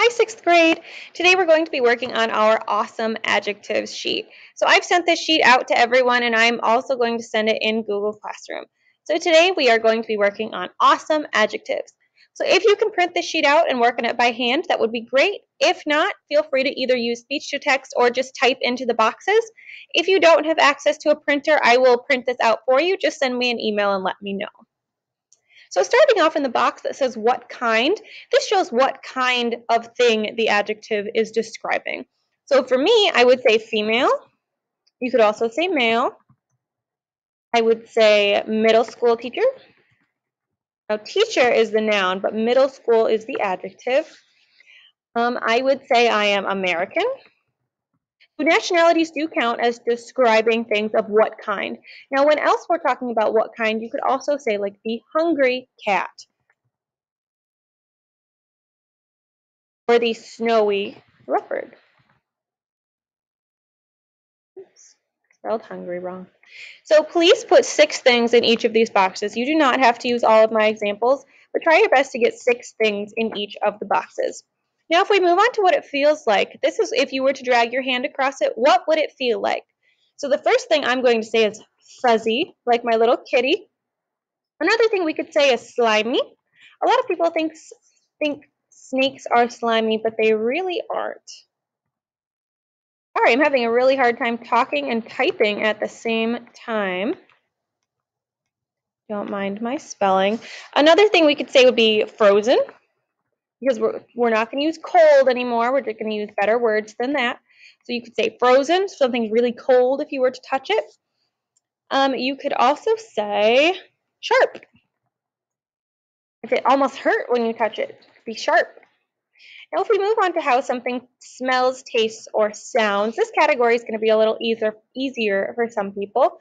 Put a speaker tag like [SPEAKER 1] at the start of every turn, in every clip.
[SPEAKER 1] Hi, 6th grade. Today we're going to be working on our awesome adjectives sheet. So I've sent this sheet out to everyone and I'm also going to send it in Google Classroom. So today we are going to be working on awesome adjectives. So if you can print this sheet out and work on it by hand, that would be great. If not, feel free to either use speech to text or just type into the boxes. If you don't have access to a printer, I will print this out for you. Just send me an email and let me know. So starting off in the box that says what kind, this shows what kind of thing the adjective is describing. So for me, I would say female. You could also say male. I would say middle school teacher. Now teacher is the noun, but middle school is the adjective. I would say I am American. Nationalities do count as describing things of what kind. Now when else we're talking about what kind, you could also say like the hungry cat. Or the snowy leopard. Oops, spelled hungry wrong. So please put 6 things in each of these boxes. You do not have to use all of my examples, but try your best to get 6 things in each of the boxes. Now if we move on to what it feels like, this is if you were to drag your hand across it, what would it feel like? So the first thing I'm going to say is fuzzy, like my little kitty. Another thing we could say is slimy. A lot of people think snakes are slimy, but they really aren't. Sorry, I'm having a really hard time talking and typing at the same time. Don't mind my spelling. Another thing we could say would be frozen, because we're not going to use cold anymore. We're just going to use better words than that. So you could say frozen, something's really cold if you were to touch it. You could also say sharp. If it almost hurt when you touch it, be sharp. Now if we move on to how something smells, tastes, or sounds, this category is going to be a little easier for some people.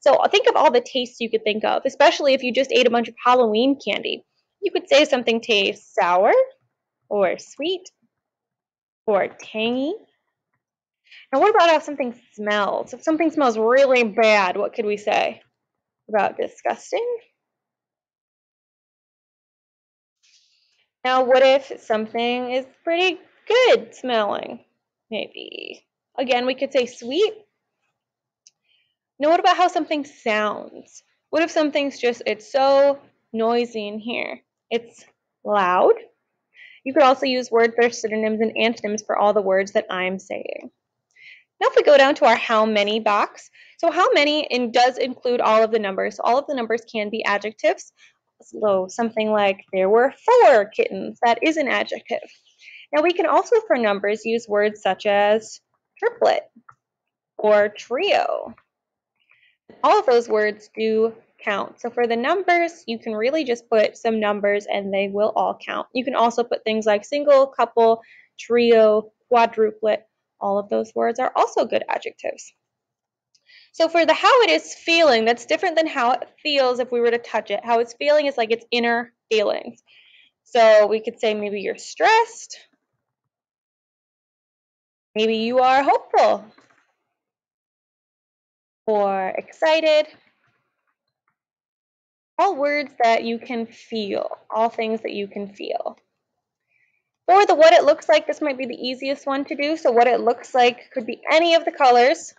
[SPEAKER 1] So think of all the tastes you could think of, especially if you just ate a bunch of Halloween candy. You could say something tastes sour, or sweet, or tangy. Now what about how something smells? If something smells really bad, what could we say? About disgusting? Now what if something is pretty good smelling? Maybe. Again, we could say sweet. Now what about how something sounds? What if something's just, it's so noisy in here? It's loud. You could also use words that are synonyms and antonyms for all the words that I'm saying. Now if we go down to our how many box, so how many does include all of the numbers. So all of the numbers can be adjectives. So something like there were 4 kittens, that is an adjective. Now we can also for numbers use words such as triplet or trio. All of those words do count. So for the numbers, you can really just put some numbers and they will all count. You can also put things like single, couple, trio, quadruplet. All of those words are also good adjectives. So for the how it is feeling, that's different than how it feels if we were to touch it. How it's feeling is like its inner feelings. So we could say maybe you're stressed. Maybe you are hopeful or excited. All words that you can feel, all things that you can feel. For the what it looks like, this might be the easiest one to do. So what it looks like could be any of the colors.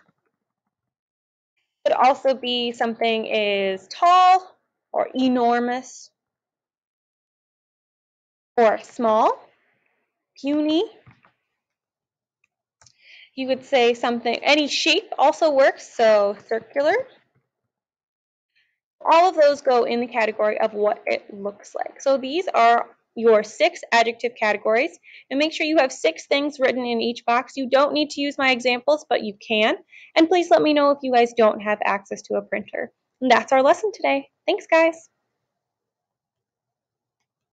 [SPEAKER 1] Could also be something is tall or enormous or small, puny. You could say something, any shape also works, so circular. All of those go in the category of what it looks like. So these are your 6 adjective categories, and make sure you have 6 things written in each box. You don't need to use my examples, but you can. And please let me know if you guys don't have access to a printer. And that's our lesson today. Thanks, guys.